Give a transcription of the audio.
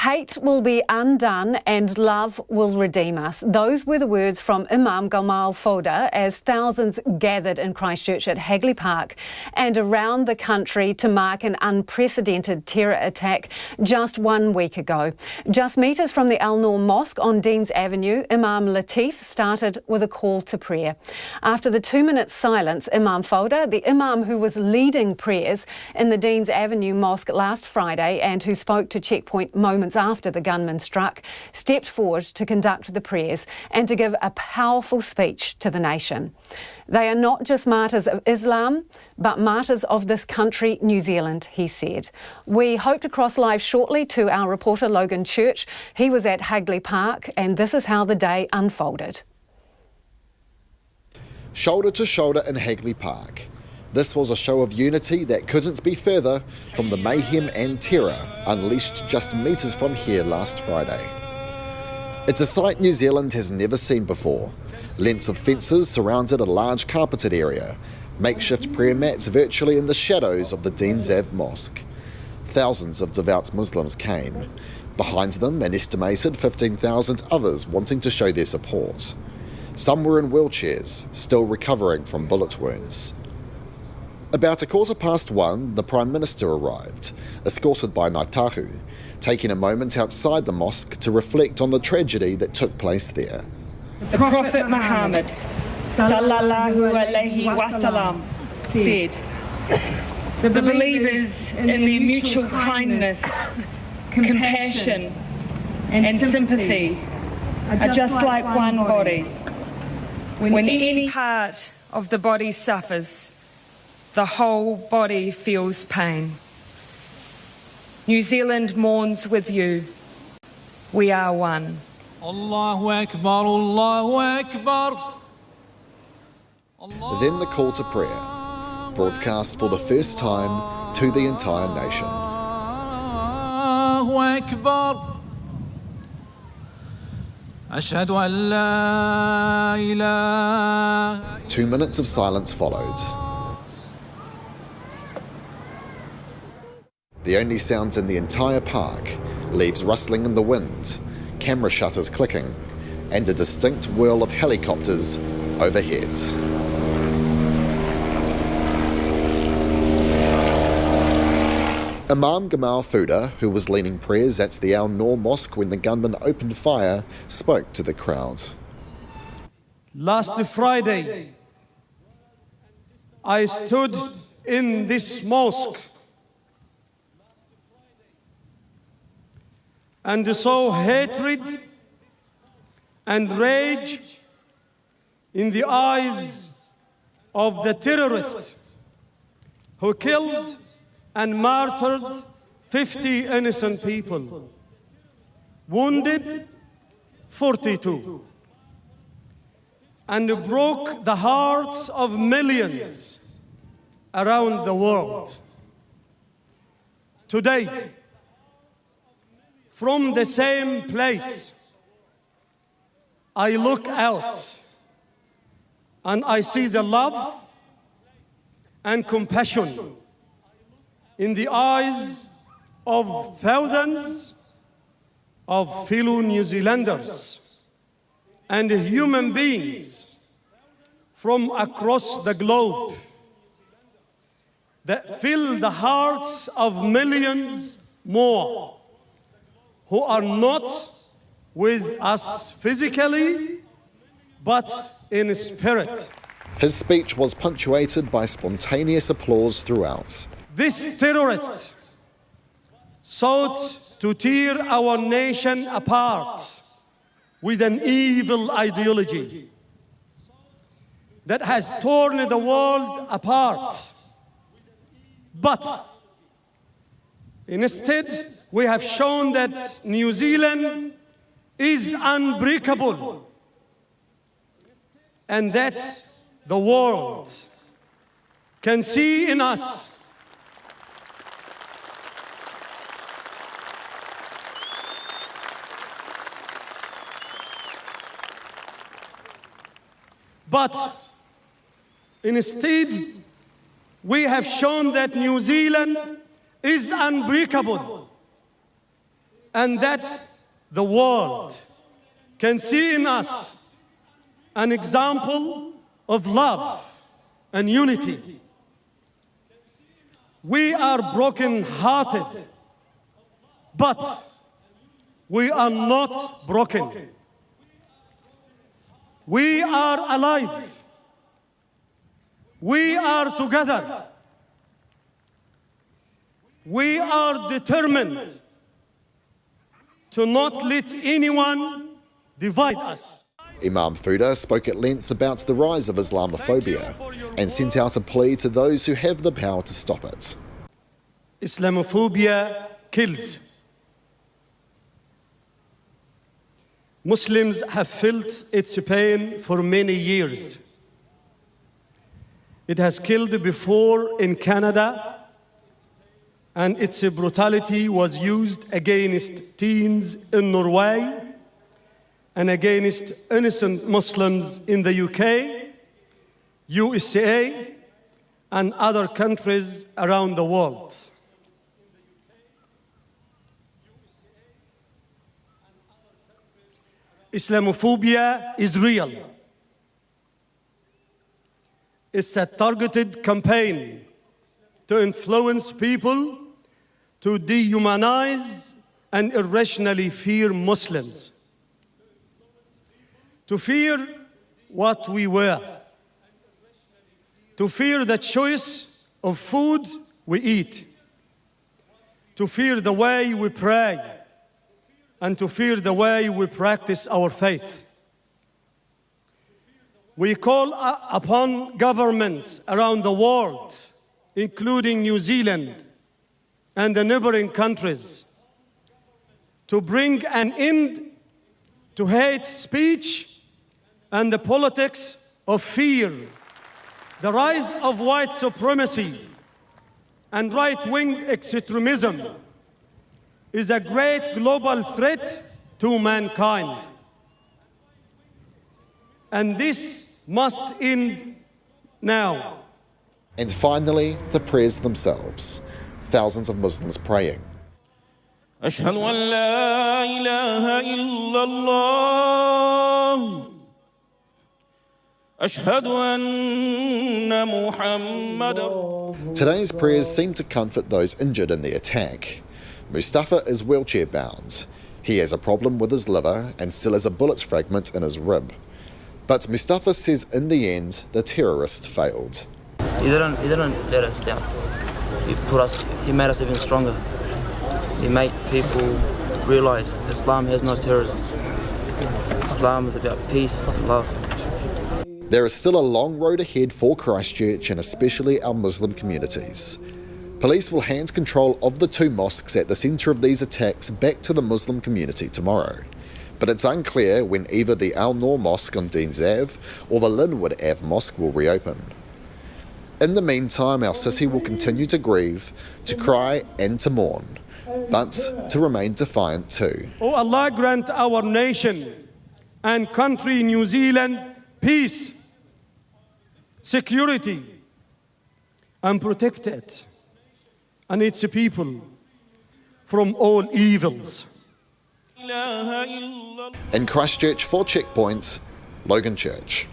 Hate will be undone and love will redeem us. Those were the words from Imam Gamal Foda as thousands gathered in Christchurch at Hagley Park and around the country to mark an unprecedented terror attack just 1 week ago. Just metres from the Al Noor Mosque on Deans Avenue, Imam Latif started with a call to prayer. After the 2-minute silence, Imam Foda, the Imam who was leading prayers in the Deans Avenue Mosque last Friday and who spoke to Checkpoint moments after the gunman struck, stepped forward to conduct the prayers and to give a powerful speech to the nation. They are not just martyrs of Islam, but martyrs of this country, New Zealand, he said. We hope to cross live shortly to our reporter Logan Church. He was at Hagley Park and this is how the day unfolded. Shoulder to shoulder in Hagley Park. This was a show of unity that couldn't be further from the mayhem and terror unleashed just metres from here last Friday. It's a sight New Zealand has never seen before. Lengths of fences surrounded a large carpeted area, makeshift prayer mats virtually in the shadows of the Deans Ave Mosque. Thousands of devout Muslims came. Behind them, an estimated 15,000 others wanting to show their support. Some were in wheelchairs, still recovering from bullet wounds. About 1:15, the Prime Minister arrived, escorted by Naitahu, taking a moment outside the mosque to reflect on the tragedy that took place there. The Prophet Muhammad sallallahu alaihi wasallam said, the believers in their mutual kindness, compassion and sympathy are just like one body. When any part of the body suffers, the whole body feels pain. New Zealand mourns with you. We are one. Allahu Akbar, Allahu Akbar. Then the call to prayer, broadcast for the first time to the entire nation. Allahu Akbar. Ashhadu an la ilaha. 2 minutes of silence followed. The only sound in the entire park, leaves rustling in the wind, camera shutters clicking, and a distinct whirl of helicopters overhead. Imam Gamal Foda, who was leading prayers at the Al Noor Mosque when the gunman opened fire, spoke to the crowd. Last Friday, I stood in this mosque and saw hatred and rage in the eyes of the terrorist who killed and martyred 50 innocent people, wounded 42, and broke the hearts of millions around the world. Today, from the same place, I look out and I see the love and compassion in the eyes of thousands of fellow New Zealanders and human beings from across the globe that fill the hearts of millions more who are not with us physically, but in spirit. His speech was punctuated by spontaneous applause throughout. This terrorist sought to tear our nation apart with an evil ideology that has torn the world apart. But instead, we have shown that New Zealand is unbreakable and that the world can see in us but instead we have shown that New Zealand is unbreakable and that the world can see in us an example of love and unity. We are broken-hearted, but we are not broken. We are alive. We are together. We are determined to not let anyone divide us. Imam Fuda spoke at length about the rise of Islamophobia and sent out a plea to those who have the power to stop it. Islamophobia kills. Muslims have felt its pain for many years. It has killed before in Canada, and its brutality was used against teens in Norway and against innocent Muslims in the UK, USA, and other countries around the world. Islamophobia is real. It's a targeted campaign to influence people to dehumanize and irrationally fear Muslims, to fear what we wear, to fear the choice of food we eat, to fear the way we pray, and to fear the way we practice our faith. We call upon governments around the world, including New Zealand and the neighboring countries, to bring an end to hate speech and the politics of fear. The rise of white supremacy and right-wing extremism is a great global threat to mankind. And this must end now. And finally, the prayers themselves. Thousands of Muslims praying. أشهد أن لا إله إلا الله أشهد أن محمد. Today's prayers seem to comfort those injured in the attack. Mustafa is wheelchair bound. He has a problem with his liver and still has a bullet fragment in his rib. But Mustafa says in the end, the terrorist failed. He didn't let us down. He made us even stronger. He made people realize Islam has no terrorism. Islam is about peace and love. There is still a long road ahead for Christchurch and especially our Muslim communities. Police will hand control of the two mosques at the centre of these attacks back to the Muslim community tomorrow. But it's unclear when either the Al Noor Mosque on Deans Ave or the Linwood Ave Mosque will reopen. In the meantime, our city will continue to grieve, to cry and to mourn, but to remain defiant too. Oh Allah, grant our nation and country, New Zealand, peace, security, and protect it and its people from all evils. In Christchurch, for Checkpoint, Logan Church.